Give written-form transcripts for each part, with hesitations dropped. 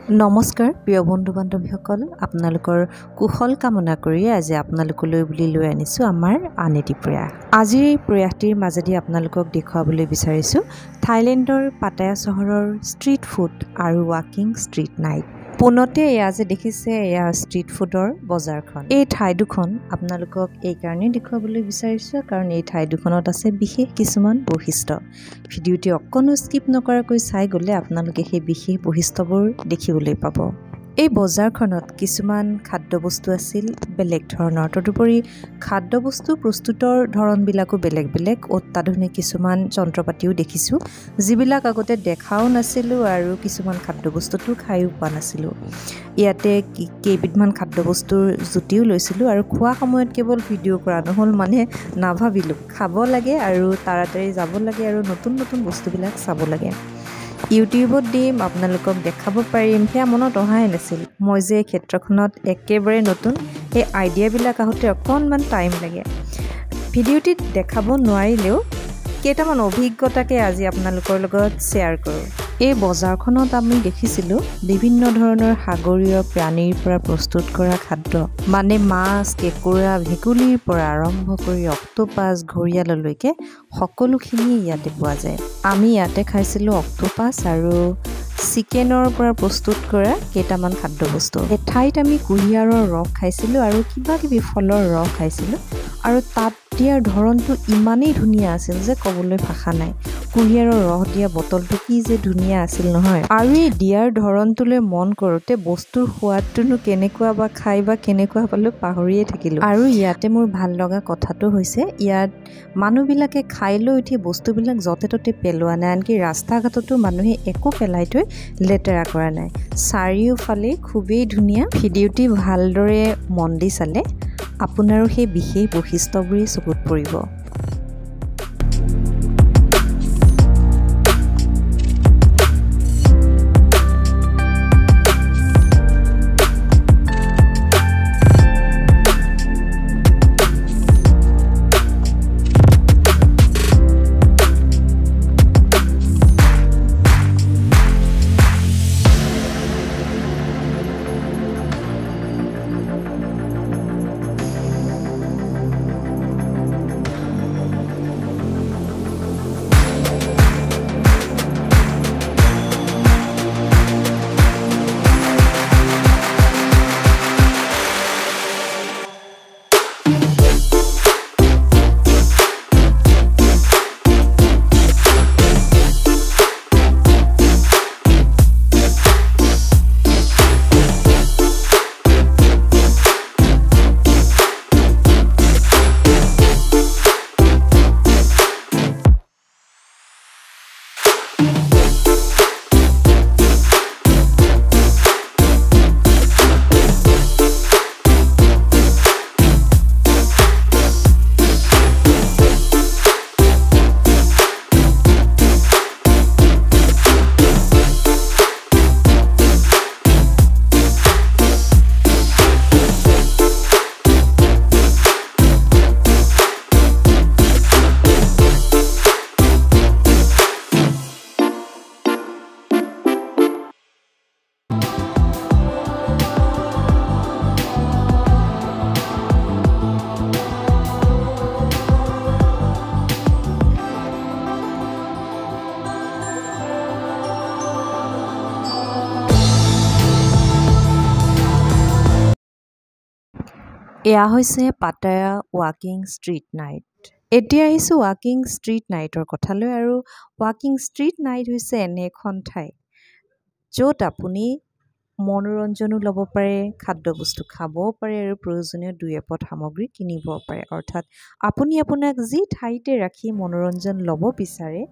নমস্কাৰ প্ৰিয় বন্ধু বান্ধৱীসকল আপোনালোকৰ কুশল কামনা কৰি আজি আপোনালোকলৈ বুলি লৈ আনিছো আমাৰ আন এটি প্ৰয়াস। আজিৰ এই প্ৰয়াসটিৰ মাজেদি আপোনালোকক দেখুৱাবলৈ বিচাৰিছো থাইলেণ্ডৰ পাটায়া চহৰৰ ষ্ট্ৰীট ফুড আৰু ৱাকিং ষ্ট্ৰীট নাইট। পুনতে এয়া যে দেখিছে এয়া ষ্ট্ৰীট ফুডৰ বজাৰখন। এই ঠাই দুখন আপোনালোকক এই কাৰণে দেখুৱাবলৈ বিচাৰিছো কাৰণ এই ঠাই দুখনত আছে বিশেষ কিছুমান বৈশিষ্ট্য। ভিডিঅ'টি অকণো স্কিপ নকৰাকৈ চাই গ'লে আপোনালোকে সেই বিশেষ বৈশিষ্ট্যবোৰ দেখিবলৈ পাব। এই বজাৰখনত কিছুমান খাদ্যবস্তু আছিল বেলেগ ধৰণৰ, তদুপৰি খাদ্যবস্তু প্ৰস্তুতৰ ধৰণবিলাকো বেলেগ বেলেগ। অত্যাধুনিক কিছুমান যন্ত্ৰপাতিও দেখিছোঁ যিবিলাক আগতে দেখাও নাছিলোঁ আৰু কিছুমান খাদ্যবস্তুটো খায়ো পোৱা নাছিলোঁ। ইয়াতে কেইবিধমান খাদ্যবস্তুৰ জুতিও লৈছিলোঁ আৰু খোৱা সময়ত কেৱল ভিডিঅ' কৰা নহ'ল, মানে নাভাবিলোঁ খাব লাগে আৰু তাড়াতাড়ি যাব লাগে আৰু নতুন নতুন বস্তুবিলাক চাব লাগে। ইউটিউবত দিম, আপোনালোকক দেখাব পাৰিম, সেয়া মনত অহাই নাছিল। মই যে এই ক্ষেত্ৰখনত একেবাৰে নতুন, সেই আইডিয়াবিলাক আহোঁতে অকণমান টাইম লাগে। ভিডিঅ'টিত দেখাব নোৱাৰিলেও কেইটামান অভিজ্ঞতাকে আজি আপোনালোকৰ লগত শ্বেয়াৰ কৰোঁ। এই বজাৰখনত আমি দেখিছিলোঁ বিভিন্ন ধৰণৰ সাগৰীয় প্ৰাণীৰ পৰা প্ৰস্তুত কৰা খাদ্য, মানে মাছ, কেঁকুৰা, ভেকুলীৰ পৰা আৰম্ভ কৰি অক্টোপাছ, ঘৰিয়াললৈকে সকলোখিনি ইয়াতে পোৱা যায়। আমি ইয়াতে খাইছিলোঁ অক্টোপাছ আৰু চিকেনৰ পৰা প্ৰস্তুত কৰা কেইটামান খাদ্যবস্তু। এঠাইত আমি কুঁহিয়াৰৰ ৰস খাইছিলোঁ আৰু কিবা কিবি ফলৰ ৰস খাইছিলোঁ আৰু তাত দিয়াৰ ধৰণটো ইমানেই ধুনীয়া আছিল যে ক'বলৈ ভাষা নাই। কুঁহিয়াৰৰ ৰস দিয়া বটলটো কি যে ধুনীয়া আছিল নহয়। আৰু এই দিয়াৰ ধৰণটোলৈ মন কৰোঁতে বস্তুৰ সোৱাদটোনো কেনেকুৱা বা খাই বা কেনেকুৱা পালোঁ পাহৰিয়ে থাকিলোঁ। আৰু ইয়াতে মোৰ ভাল লগা কথাটো হৈছে ইয়াত মানুহবিলাকে খাই লৈ উঠি বস্তুবিলাক য'তে ত'তে পেলোৱা নাই, আনকি ৰাস্তা ঘাটতো মানুহে একো পেলাই থৈ লেতেৰা কৰা নাই। চাৰিওফালে খুবেই ধুনীয়া। ভিডিঅ'টি ভালদৰে মন দি চালে আপোনাৰো সেই বিশেষ বৈশিষ্ট্যবোৰেই চকুত পৰিব। এয়া হৈছে পাটায়া ৱাকিং ষ্ট্ৰীট নাইট। এতিয়া আহিছোঁ ৱাকিং ষ্ট্ৰীট নাইটৰ কথালৈ। আৰু ৱাকিং ষ্ট্ৰীট নাইট হৈছে এনে এখন ঠাই য'ত আপুনি মনোৰঞ্জনো ল'ব পাৰে, খাদ্যবস্তু খাবও পাৰে আৰু প্ৰয়োজনীয় দুই এপদ সামগ্ৰী কিনিব পাৰে। অৰ্থাৎ আপুনি আপোনাক যি ঠাইতে ৰাখি মনোৰঞ্জন ল'ব বিচাৰে,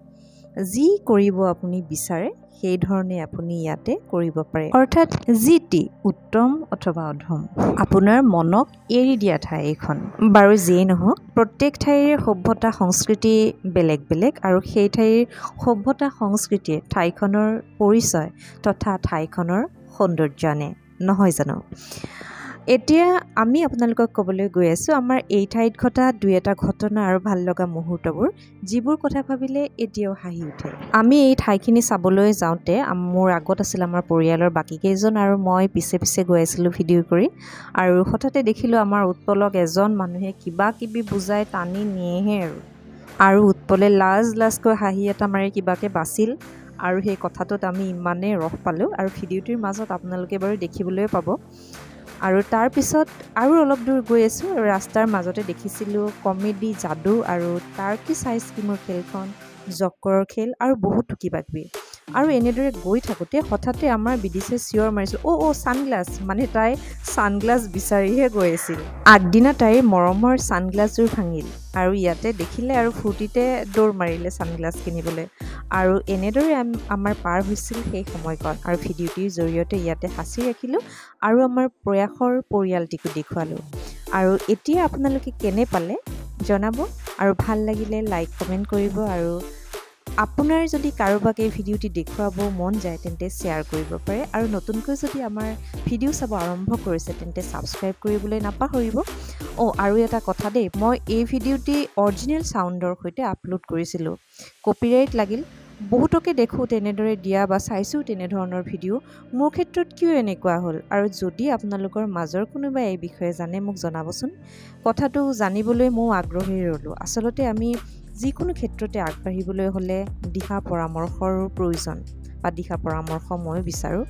যি কৰিব আপুনি বিচাৰে সেই ধৰণে আপুনি ইয়াতে কৰিব পাৰে। অৰ্থাৎ যিটি উত্তম অথবা অধম আপোনাৰ মনক এৰি দিয়া ঠাই এইখন। বাৰু যিয়েই নহওক, প্ৰত্যেক ঠাইৰে সভ্যতা সংস্কৃতি বেলেগ বেলেগ আৰু সেই ঠাইৰ সভ্যতা সংস্কৃতিয়ে ঠাইখনৰ পৰিচয় তথা ঠাইখনৰ সৌন্দৰ্য আনে, নহয় জানো? এতিয়া আমি আপোনালোকক ক'বলৈ গৈ আছোঁ আমাৰ এই ঠাইত ঘটা দুই এটা ঘটনা আৰু ভাল লগা মুহূৰ্তবোৰ যিবোৰ কথা ভাবিলে এতিয়াও হাঁহি উঠে। আমি এই ঠাইখিনি চাবলৈ যাওঁতে মোৰ আগত আছিল আমাৰ পৰিয়ালৰ বাকীকেইজন আৰু মই পিছে পিছে গৈ আছিলোঁ ভিডিঅ' কৰি আৰু হঠাতে দেখিলোঁ আমাৰ উৎপলক এজন মানুহে কিবা কিবি বুজাই টানি নিয়েহে আৰু উৎপলে লাজকৈ হাঁহি এটা মাৰি কিবাকে বাচিল আৰু সেই কথাটোত আমি ইমানেই ৰস পালোঁ আৰু ভিডিঅ'টিৰ মাজত আপোনালোকে বাৰু দেখিবলৈ পাব। আৰু তাৰ পিছত আৰু অলপ দূৰ গৈ আছোঁ আৰু ৰাস্তাৰ মাজতে দেখিছিলোঁ কমেডি যাদু আৰু টাৰ্কি চাইজ স্কিমৰ খেলখন জক্কৰৰ খেল আৰু বহুতো কিবা কিবি আৰু এনেদৰে গৈ থাকোঁতে হঠাতে আমাৰ বিদিশে চিঞৰ মাৰিছিল অ' ছানগ্লাছ মানে তাই ছানগ্লাছ বিচাৰিহে গৈ আছিল। আগদিনা তাইৰ মৰমৰ ছানগ্লাছযোৰ ভাঙিল আৰু ইয়াতে দেখিলে আৰু ফূৰ্তিতে দৌৰ মাৰিলে ছানগ্লাছ কিনিবলৈ আৰু এনেদৰে আমাৰ পাৰ হৈছিল সেই সময়কণ আৰু ভিডিঅ'টিৰ জৰিয়তে ইয়াতে সাঁচি ৰাখিলোঁ আৰু আমাৰ প্ৰয়াসৰ পৰিয়ালটিকো দেখুৱালোঁ। আৰু এতিয়া আপোনালোকে কেনে পালে জনাব আৰু ভাল লাগিলে লাইক কমেণ্ট কৰিব আৰু আপোনাৰ যদি কাৰোবাক এই ভিডিঅ'টি দেখুৱাব মন যায় তেন্তে শ্বেয়াৰ কৰিব পাৰে আৰু নতুনকৈ যদি আমাৰ ভিডিঅ' চাব আৰম্ভ কৰিছে তেন্তে ছাবস্ক্ৰাইব কৰিবলৈ নাপাহৰিব। আৰু এটা কথা দেই, মই এই ভিডিঅ'টি অৰিজিনেল ছাউণ্ডৰ সৈতে আপলোড কৰিছিলোঁ, কপিৰাইট লাগিল। বহুতকে দেখোঁ তেনেদৰে দিয়া বা চাইছোঁ তেনেধৰণৰ ভিডিঅ', মোৰ ক্ষেত্ৰত কিয় এনেকুৱা হ'ল আৰু যদি আপোনালোকৰ মাজৰ কোনোবাই এই বিষয়ে জানে মোক জনাবচোন। কথাটো জানিবলৈ ময়ো আগ্ৰহী ৰ'লোঁ। আচলতে আমি যিকোনো ক্ষেত্ৰতে আগবাঢ়িবলৈ হ'লে দিহা পৰামৰ্শৰো প্ৰয়োজন বা দিহা পৰামৰ্শ ময়ো বিচাৰোঁ।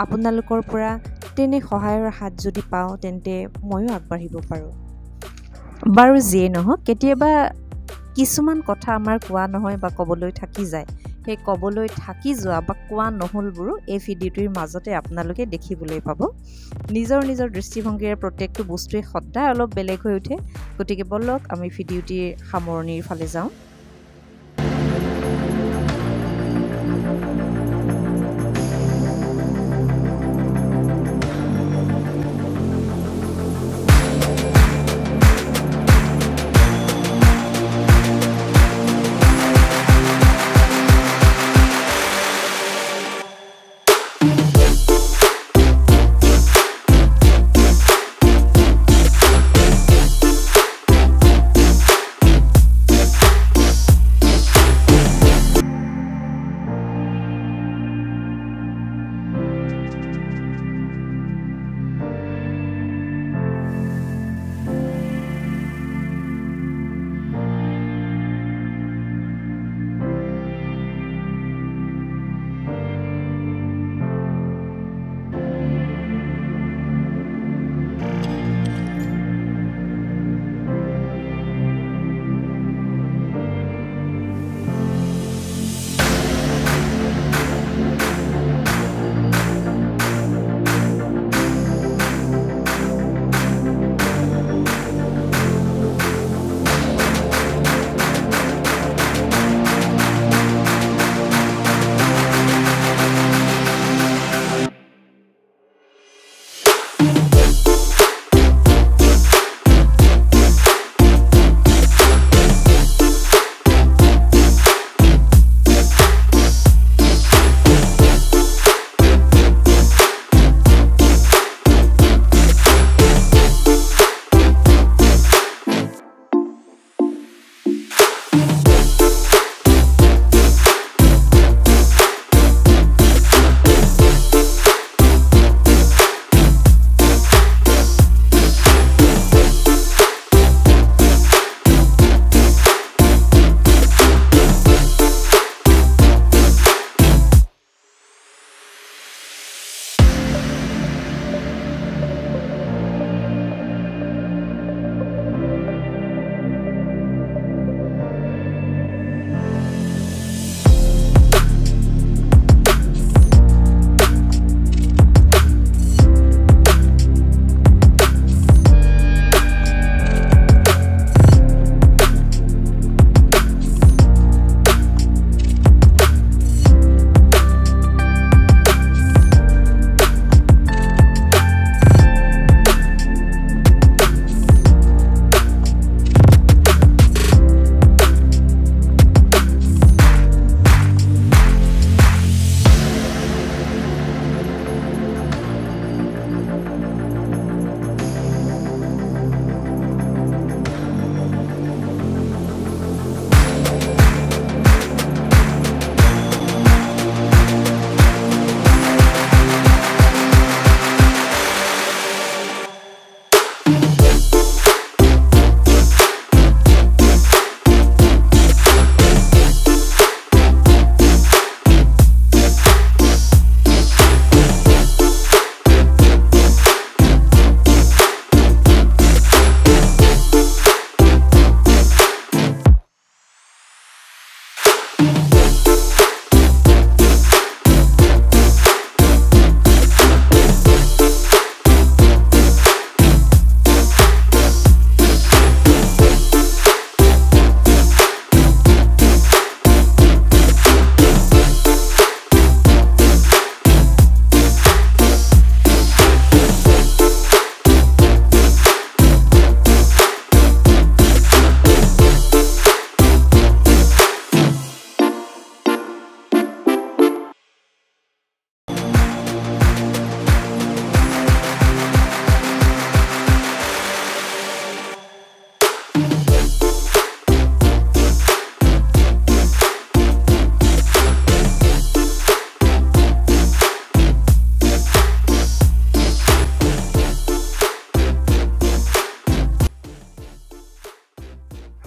আপোনালোকৰ পৰা তেনে সহায়ৰ হাত যদি পাওঁ তেন্তে ময়ো আগবাঢ়িব পাৰোঁ। বাৰু যিয়ে নহওক, কেতিয়াবা কিছুমান কথা আমাৰ কোৱা নহয় বা ক'বলৈ থাকি যায়, সেই ক'বলৈ থাকি যোৱা বা কোৱা নহ'লবোৰো এই ভিডিঅ'টিৰ মাজতে আপোনালোকে দেখিবলৈ পাব। নিজৰ দৃষ্টিভংগীৰে প্ৰত্যেকটো বস্তুৱে সদায় অলপ বেলেগ হৈ উঠে। গতিকে বলক আমি ভিডিঅ'টিৰ সামৰণিৰ ফালে যাওঁ।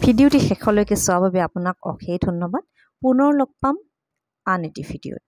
ভিডিঅ'টি শেষলৈকে চোৱাৰ বাবে আপোনাক অশেষ ধন্যবাদ। পুনৰ লগ পাম আন এটি ভিডিঅ'ত।